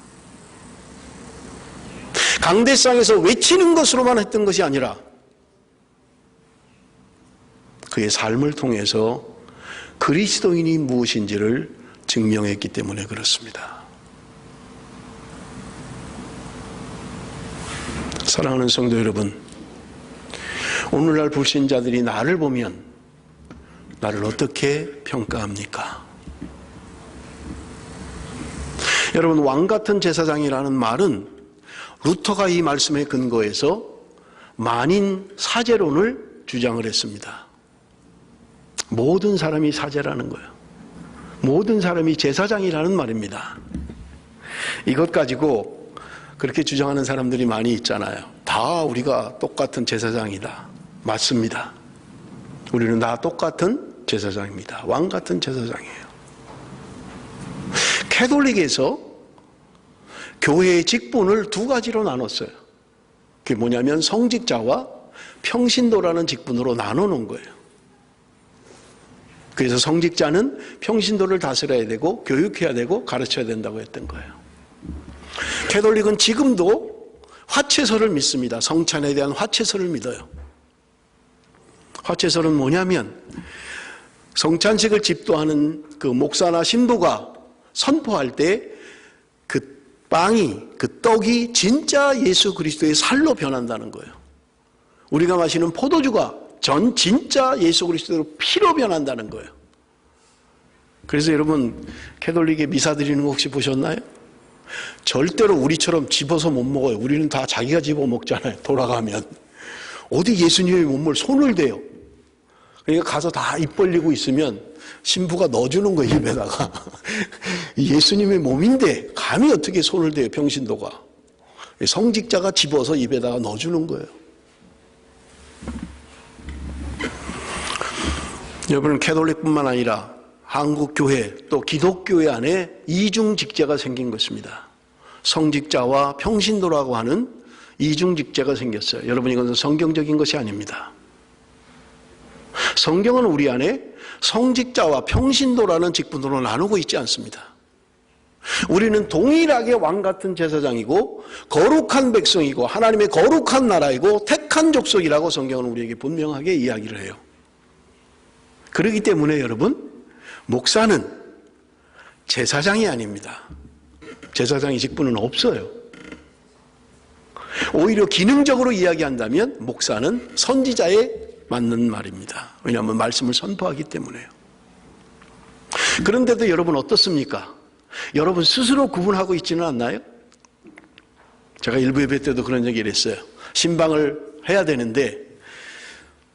강대상에서 외치는 것으로만 했던 것이 아니라 그의 삶을 통해서 그리스도인이 무엇인지를 증명했기 때문에 그렇습니다. 사랑하는 성도 여러분, 오늘날 불신자들이 나를 보면 나를 어떻게 평가합니까? 여러분, 왕같은 제사장이라는 말은 루터가 이 말씀에 근거해서 만인 사제론을 주장을 했습니다. 모든 사람이 사제라는 거예요. 모든 사람이 제사장이라는 말입니다. 이것 가지고 그렇게 주장하는 사람들이 많이 있잖아요. 다 우리가 똑같은 제사장이다. 맞습니다. 우리는 다 똑같은 제사장입니다. 왕 같은 제사장이에요. 캐톨릭에서 교회의 직분을 두 가지로 나눴어요. 그게 뭐냐면 성직자와 평신도라는 직분으로 나눠놓은 거예요. 그래서 성직자는 평신도를 다스려야 되고 교육해야 되고 가르쳐야 된다고 했던 거예요. 캐톨릭은 지금도 화채설을 믿습니다. 성찬에 대한 화채설을 믿어요. 화채설은 뭐냐면 성찬식을 집도하는 그 목사나 신부가 선포할 때 그 빵이, 그 떡이 진짜 예수 그리스도의 살로 변한다는 거예요. 우리가 마시는 포도주가 진짜 예수 그리스도의 피로 변한다는 거예요. 그래서 여러분 캐톨릭에 미사 드리는 거 혹시 보셨나요? 절대로 우리처럼 집어서 못 먹어요. 우리는 다 자기가 집어 먹잖아요. 돌아가면. 어디 예수님의 몸을 손을 대요. 그러니까 가서 다 입 벌리고 있으면 신부가 넣어주는 거예요, 입에다가. 예수님의 몸인데 감히 어떻게 손을 대요, 평신도가. 성직자가 집어서 입에다가 넣어주는 거예요. 여러분, 캐톨릭뿐만 아니라 한국교회 또 기독교회 안에 이중직제가 생긴 것입니다. 성직자와 평신도라고 하는 이중직제가 생겼어요. 여러분, 이것은 성경적인 것이 아닙니다. 성경은 우리 안에 성직자와 평신도라는 직분으로 나누고 있지 않습니다. 우리는 동일하게 왕 같은 제사장이고 거룩한 백성이고 하나님의 거룩한 나라이고 택한 족속이라고 성경은 우리에게 분명하게 이야기를 해요. 그렇기 때문에 여러분, 목사는 제사장이 아닙니다. 제사장의 직분은 없어요. 오히려 기능적으로 이야기한다면 목사는 선지자에 맞는 말입니다. 왜냐하면 말씀을 선포하기 때문에요. 그런데도 여러분 어떻습니까? 여러분 스스로 구분하고 있지는 않나요? 제가 일부 예배 때도 그런 얘기를 했어요. 신방을 해야 되는데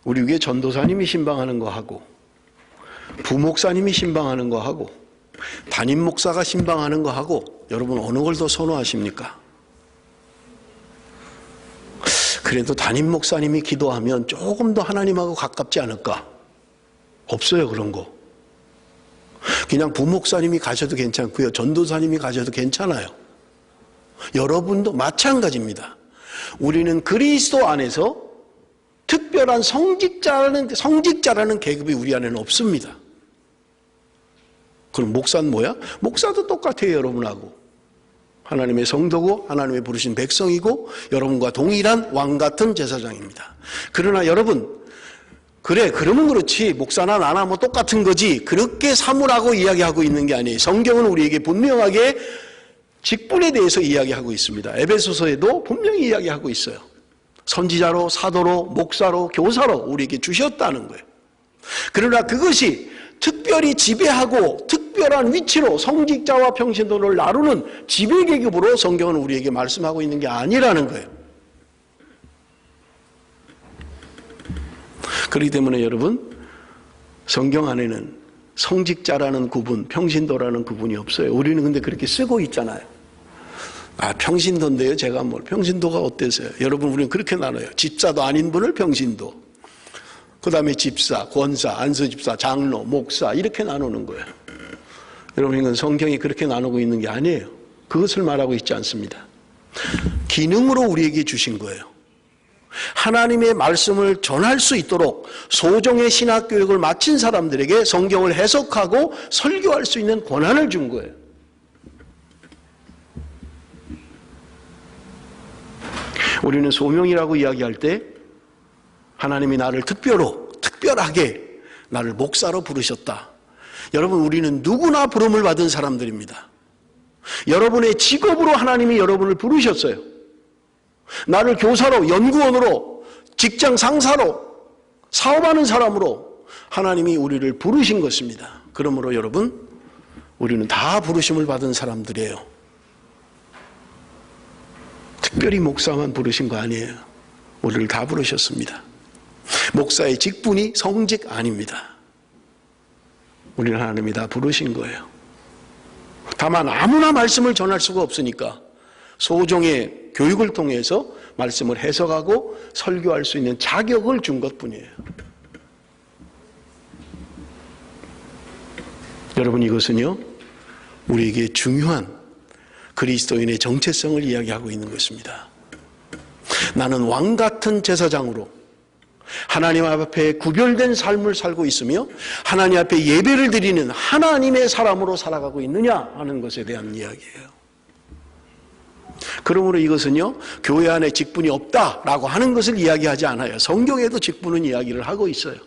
우리 위에 전도사님이 신방하는 거 하고 부목사님이 신방하는 거 하고 담임 목사가 신방하는 거 하고 여러분 어느 걸 더 선호하십니까? 그래도 담임 목사님이 기도하면 조금 더 하나님하고 가깝지 않을까? 없어요, 그런 거. 그냥 부목사님이 가셔도 괜찮고요. 전도사님이 가셔도 괜찮아요. 여러분도 마찬가지입니다. 우리는 그리스도 안에서 특별한 성직자라는 계급이 우리 안에는 없습니다. 그럼 목사는 뭐야? 목사도 똑같아요, 여러분하고. 하나님의 성도고 하나님의 부르신 백성이고 여러분과 동일한 왕 같은 제사장입니다. 그러나 여러분, 그러면 그렇지 목사나 나나 뭐 똑같은 거지 그렇게 삼으라고 이야기하고 있는 게 아니에요. 성경은 우리에게 분명하게 직분에 대해서 이야기하고 있습니다. 에베소서에도 분명히 이야기하고 있어요. 선지자로, 사도로, 목사로, 교사로 우리에게 주셨다는 거예요. 그러나 그것이 특별히 지배하고 특별한 위치로 성직자와 평신도를 나누는 지배계급으로 성경은 우리에게 말씀하고 있는 게 아니라는 거예요. 그렇기 때문에 여러분, 성경 안에는 성직자라는 구분, 평신도라는 구분이 없어요. 우리는 근데 그렇게 쓰고 있잖아요. 평신도인데요. 제가 평신도가 어때서요? 여러분, 우리는 그렇게 나눠요. 집사도 아닌 분을 평신도, 그 다음에 집사, 권사, 안수집사, 장로, 목사 이렇게 나누는 거예요. 여러분, 이건 성경이 그렇게 나누고 있는 게 아니에요. 그것을 말하고 있지 않습니다. 기능으로 우리에게 주신 거예요. 하나님의 말씀을 전할 수 있도록 소정의 신학교육을 마친 사람들에게 성경을 해석하고 설교할 수 있는 권한을 준 거예요. 우리는 소명이라고 이야기할 때 하나님이 나를 특별하게 나를 목사로 부르셨다. 여러분, 우리는 누구나 부름을 받은 사람들입니다. 여러분의 직업으로 하나님이 여러분을 부르셨어요. 나를 교사로, 연구원으로, 직장 상사로, 사업하는 사람으로 하나님이 우리를 부르신 것입니다. 그러므로 여러분, 우리는 다 부르심을 받은 사람들이에요. 특별히 목사만 부르신 거 아니에요. 우리를 다 부르셨습니다. 목사의 직분이 성직 아닙니다. 우리는 하나님이 다 부르신 거예요. 다만 아무나 말씀을 전할 수가 없으니까 소종의 교육을 통해서 말씀을 해석하고 설교할 수 있는 자격을 준 것뿐이에요. 여러분, 이것은요, 우리에게 중요한 그리스도인의 정체성을 이야기하고 있는 것입니다. 나는 왕 같은 제사장으로 하나님 앞에 구별된 삶을 살고 있으며 하나님 앞에 예배를 드리는 하나님의 사람으로 살아가고 있느냐 하는 것에 대한 이야기예요. 그러므로 이것은요, 교회 안에 직분이 없다라고 하는 것을 이야기하지 않아요. 성경에도 직분은 이야기를 하고 있어요.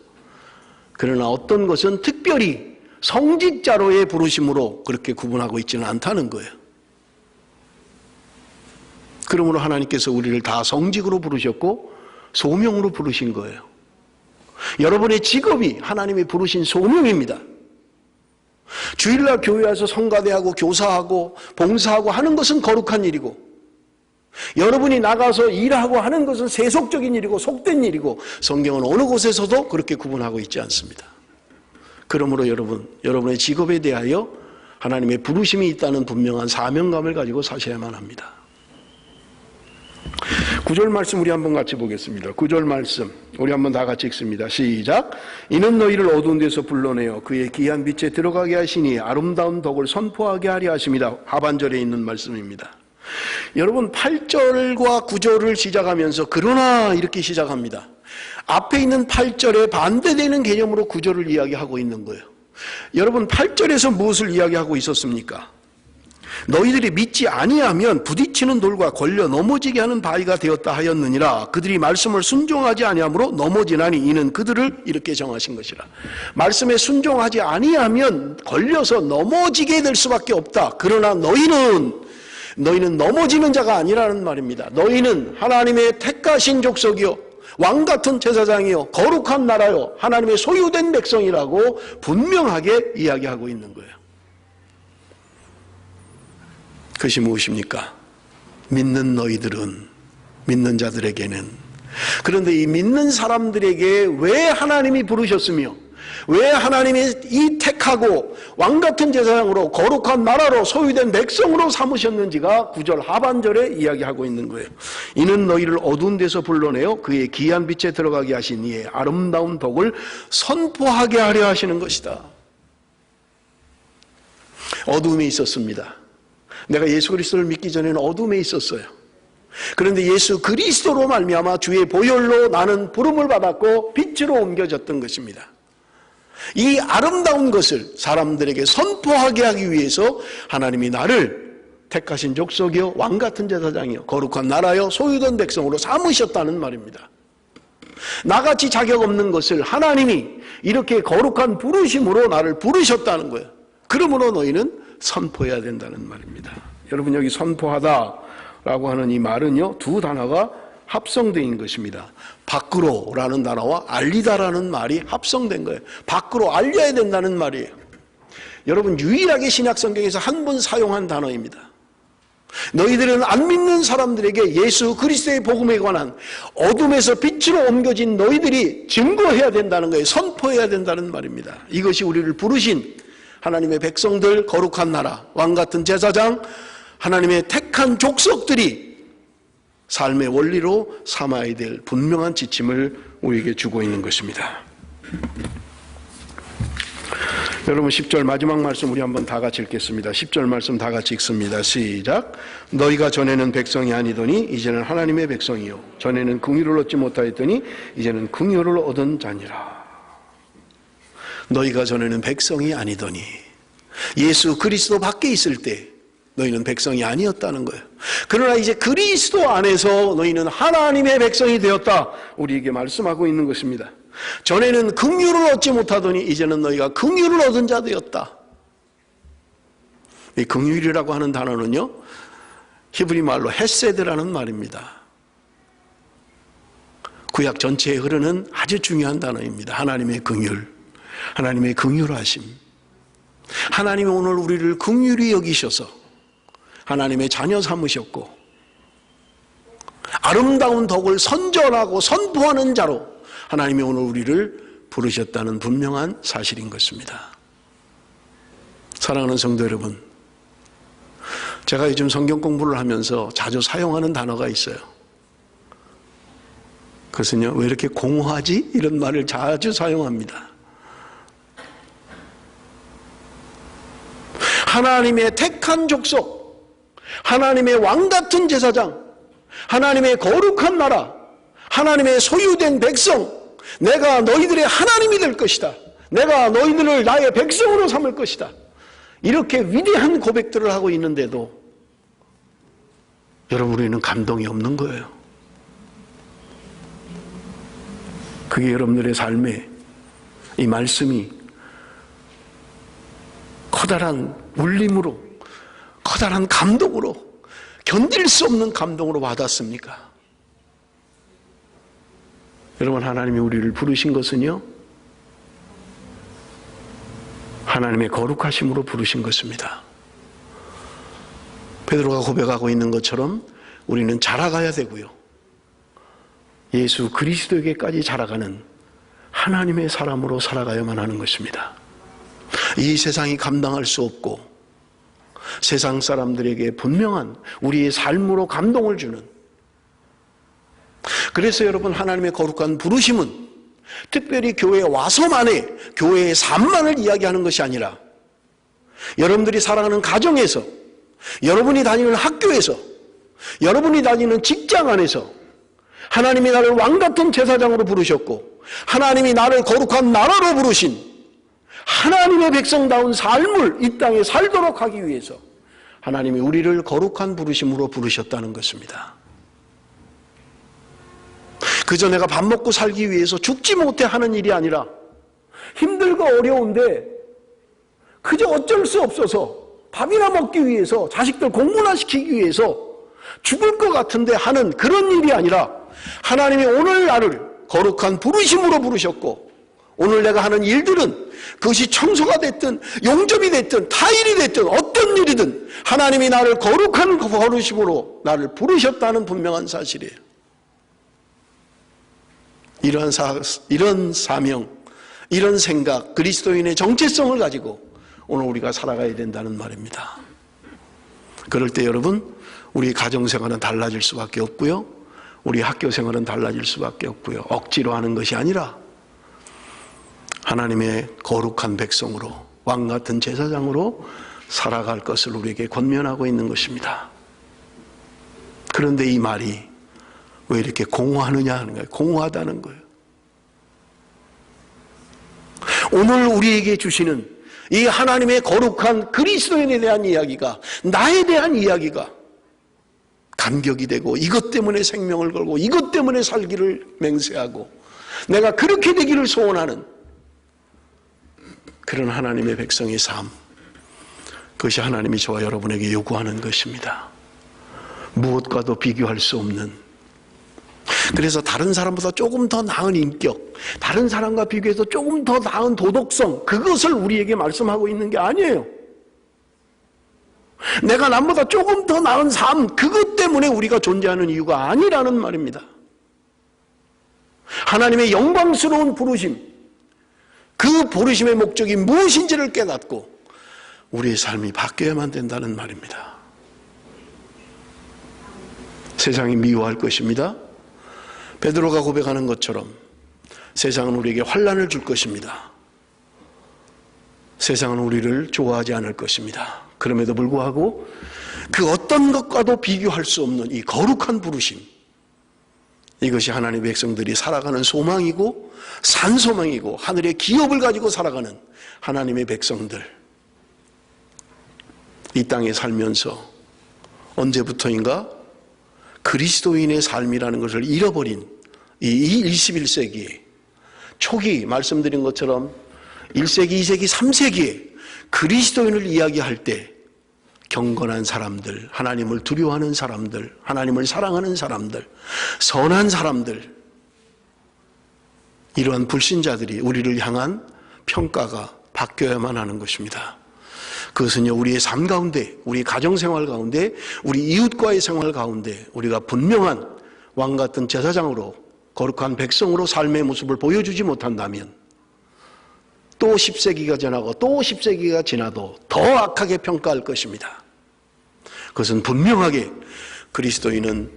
그러나 어떤 것은 특별히 성직자로의 부르심으로 그렇게 구분하고 있지는 않다는 거예요. 그러므로 하나님께서 우리를 다 성직으로 부르셨고 소명으로 부르신 거예요. 여러분의 직업이 하나님이 부르신 소명입니다. 주일날 교회 와서 성가대하고 교사하고 봉사하고 하는 것은 거룩한 일이고, 여러분이 나가서 일하고 하는 것은 세속적인 일이고 속된 일이고, 성경은 어느 곳에서도 그렇게 구분하고 있지 않습니다. 그러므로 여러분의 직업에 대하여 하나님의 부르심이 있다는 분명한 사명감을 가지고 사셔야만 합니다. 9절 말씀 우리 한번 같이 보겠습니다. 9절 말씀 우리 한번 다 같이 읽습니다. 시작. 이는 너희를 어두운 데서 불러내어 그의 귀한 빛에 들어가게 하시니 아름다운 덕을 선포하게 하려 하십니다. 하반절에 있는 말씀입니다. 여러분, 8절과 9절을 시작하면서 그러나 이렇게 시작합니다. 앞에 있는 8절에 반대되는 개념으로 9절을 이야기하고 있는 거예요. 여러분, 8절에서 무엇을 이야기하고 있었습니까? 너희들이 믿지 아니하면 부딪히는 돌과 걸려 넘어지게 하는 바위가 되었다 하였느니라. 그들이 말씀을 순종하지 아니하므로 넘어지나니 이는 그들을 이렇게 정하신 것이라. 말씀에 순종하지 아니하면 걸려서 넘어지게 될 수밖에 없다. 그러나 너희는 넘어지는 자가 아니라는 말입니다. 너희는 하나님의 택하신 족속이요 왕같은 제사장이요 거룩한 나라요 하나님의 소유된 백성이라고 분명하게 이야기하고 있는 거예요. 그것이 무엇입니까? 믿는 너희들은, 믿는 자들에게는. 그런데 이 믿는 사람들에게 왜 하나님이 부르셨으며 왜 하나님이 이 택하고 왕같은 제사장으로 거룩한 나라로 소유된 백성으로 삼으셨는지가 9절 하반절에 이야기하고 있는 거예요. 이는 너희를 어두운 데서 불러내어 그의 귀한 빛에 들어가게 하신 이의 아름다운 덕을 선포하게 하려 하시는 것이다. 어두움에 있었습니다. 내가 예수 그리스도를 믿기 전에는 어둠에 있었어요. 그런데 예수 그리스도로 말미암아 주의 보혈로 나는 부름을 받았고 빛으로 옮겨졌던 것입니다. 이 아름다운 것을 사람들에게 선포하게 하기 위해서 하나님이 나를 택하신 족속이요 왕같은 제사장이요 거룩한 나라요 소유된 백성으로 삼으셨다는 말입니다. 나같이 자격 없는 것을 하나님이 이렇게 거룩한 부르심으로 나를 부르셨다는 거예요. 그러므로 너희는 선포해야 된다는 말입니다. 여러분, 여기 선포하다라고 하는 이 말은요, 두 단어가 합성된 것입니다. 밖으로라는 단어와 알리다라는 말이 합성된 거예요. 밖으로 알려야 된다는 말이에요. 여러분, 유일하게 신약 성경에서 한 번 사용한 단어입니다. 너희들은 안 믿는 사람들에게 예수 그리스도의 복음에 관한 어둠에서 빛으로 옮겨진 너희들이 증거해야 된다는 거예요. 선포해야 된다는 말입니다. 이것이 우리를 부르신 하나님의 백성들, 거룩한 나라, 왕같은 제사장, 하나님의 택한 족속들이 삶의 원리로 삼아야 될 분명한 지침을 우리에게 주고 있는 것입니다. 여러분, 10절 마지막 말씀 우리 한번 다 같이 읽겠습니다. 10절 말씀 다 같이 읽습니다. 시작. 너희가 전에는 백성이 아니더니 이제는 하나님의 백성이요 전에는 긍휼을 얻지 못하였더니 이제는 긍휼을 얻은 자니라. 너희가 전에는 백성이 아니더니, 예수 그리스도 밖에 있을 때 너희는 백성이 아니었다는 거예요. 그러나 이제 그리스도 안에서 너희는 하나님의 백성이 되었다, 우리에게 말씀하고 있는 것입니다. 전에는 긍휼을 얻지 못하더니 이제는 너희가 긍휼을 얻은 자 되었다. 이 긍휼이라고 하는 단어는요, 히브리 말로 헤세드라는 말입니다. 구약 전체에 흐르는 아주 중요한 단어입니다. 하나님의 긍휼, 하나님의 긍휼하심. 하나님이 오늘 우리를 긍휼히 여기셔서 하나님의 자녀 삼으셨고 아름다운 덕을 선전하고 선포하는 자로 하나님이 오늘 우리를 부르셨다는 분명한 사실인 것입니다. 사랑하는 성도 여러분, 제가 요즘 성경 공부를 하면서 자주 사용하는 단어가 있어요. 그것은요, 왜 이렇게 공허하지? 이런 말을 자주 사용합니다. 하나님의 택한 족속, 하나님의 왕같은 제사장, 하나님의 거룩한 나라, 하나님의 소유된 백성, 내가 너희들의 하나님이 될 것이다. 내가 너희들을 나의 백성으로 삼을 것이다. 이렇게 위대한 고백들을 하고 있는데도 여러분, 우리는 감동이 없는 거예요. 그게 여러분들의 삶에 이 말씀이 커다란 울림으로, 커다란 감동으로, 견딜 수 없는 감동으로 와닿습니까? 여러분, 하나님이 우리를 부르신 것은요, 하나님의 거룩하심으로 부르신 것입니다. 베드로가 고백하고 있는 것처럼 우리는 자라가야 되고요, 예수 그리스도에게까지 자라가는 하나님의 사람으로 살아가야만 하는 것입니다. 이 세상이 감당할 수 없고 세상 사람들에게 분명한 우리의 삶으로 감동을 주는, 그래서 여러분, 하나님의 거룩한 부르심은 특별히 교회에 와서만의 교회의 삶만을 이야기하는 것이 아니라 여러분들이 살아가는 가정에서, 여러분이 다니는 학교에서, 여러분이 다니는 직장 안에서 하나님이 나를 왕같은 제사장으로 부르셨고 하나님이 나를 거룩한 나라로 부르신 하나님의 백성다운 삶을 이 땅에 살도록 하기 위해서 하나님이 우리를 거룩한 부르심으로 부르셨다는 것입니다. 그저 내가 밥 먹고 살기 위해서 죽지 못해 하는 일이 아니라 힘들고 어려운데 그저 어쩔 수 없어서 밥이나 먹기 위해서, 자식들 공부나 시키기 위해서 죽을 것 같은데 하는 그런 일이 아니라 하나님이 오늘 나를 거룩한 부르심으로 부르셨고 오늘 내가 하는 일들은 그것이 청소가 됐든 용접이 됐든 타일이 됐든 어떤 일이든 하나님이 나를 거룩한 부르심으로 나를 부르셨다는 분명한 사실이에요. 이런 사명, 이런 생각, 그리스도인의 정체성을 가지고 오늘 우리가 살아가야 된다는 말입니다. 그럴 때 여러분, 우리 가정생활은 달라질 수밖에 없고요, 우리 학교생활은 달라질 수밖에 없고요, 억지로 하는 것이 아니라 하나님의 거룩한 백성으로, 왕같은 제사장으로 살아갈 것을 우리에게 권면하고 있는 것입니다. 그런데 이 말이 왜 이렇게 공허하느냐 하는 거예요. 공허하다는 거예요. 오늘 우리에게 주시는 이 하나님의 거룩한 그리스도인에 대한 이야기가, 나에 대한 이야기가 감격이 되고 이것 때문에 생명을 걸고 이것 때문에 살기를 맹세하고 내가 그렇게 되기를 소원하는 그런 하나님의 백성의 삶, 그것이 하나님이 저와 여러분에게 요구하는 것입니다. 무엇과도 비교할 수 없는, 그래서 다른 사람보다 조금 더 나은 인격, 다른 사람과 비교해서 조금 더 나은 도덕성, 그것을 우리에게 말씀하고 있는 게 아니에요. 내가 남보다 조금 더 나은 삶, 그것 때문에 우리가 존재하는 이유가 아니라는 말입니다. 하나님의 영광스러운 부르심, 그 부르심의 목적이 무엇인지를 깨닫고 우리의 삶이 바뀌어야만 된다는 말입니다. 세상이 미워할 것입니다. 베드로가 고백하는 것처럼 세상은 우리에게 환난을 줄 것입니다. 세상은 우리를 좋아하지 않을 것입니다. 그럼에도 불구하고 그 어떤 것과도 비교할 수 없는 이 거룩한 부르심, 이것이 하나님의 백성들이 살아가는 소망이고 산소망이고 하늘의 기업을 가지고 살아가는 하나님의 백성들, 이 땅에 살면서 언제부터인가 그리스도인의 삶이라는 것을 잃어버린 이 21세기에, 초기 말씀드린 것처럼 1세기, 2세기, 3세기에 그리스도인을 이야기할 때 경건한 사람들, 하나님을 두려워하는 사람들, 하나님을 사랑하는 사람들, 선한 사람들, 이러한 불신자들이 우리를 향한 평가가 바뀌어야만 하는 것입니다. 그것은요, 우리의 삶 가운데, 우리 가정생활 가운데, 우리 이웃과의 생활 가운데 우리가 분명한 왕같은 제사장으로, 거룩한 백성으로 삶의 모습을 보여주지 못한다면, 또 10세기가 지나고 또 10세기가 지나도 더 악하게 평가할 것입니다. 그것은 분명하게 그리스도인은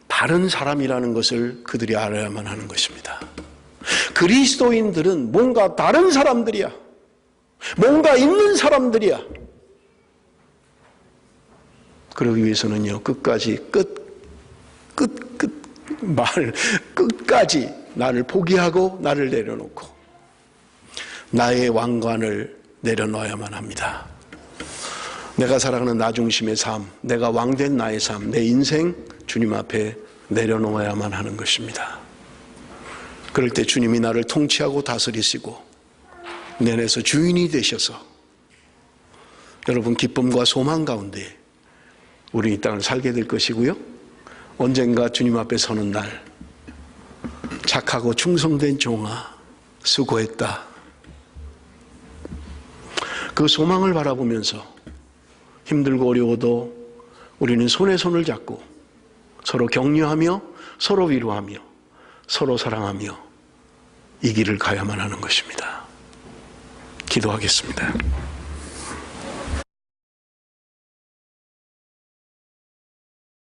다른 사람이라는 것을 그들이 알아야만 하는 것입니다. 그리스도인들은 뭔가 다른 사람들이야. 뭔가 있는 사람들이야. 그러기 위해서는요, 끝까지 나를 포기하고 나를 내려놓고 나의 왕관을 내려놓아야만 합니다. 내가 살아가는 나 중심의 삶, 내가 왕된 나의 삶, 내 인생 주님 앞에 내려놓아야만 하는 것입니다. 그럴 때 주님이 나를 통치하고 다스리시고 내 안에서 주인이 되셔서 여러분 기쁨과 소망 가운데 우리 이 땅을 살게 될 것이고요, 언젠가 주님 앞에 서는 날 착하고 충성된 종아 수고했다, 그 소망을 바라보면서 힘들고 어려워도 우리는 손에 손을 잡고 서로 격려하며 서로 위로하며 서로 사랑하며 이 길을 가야만 하는 것입니다. 기도하겠습니다.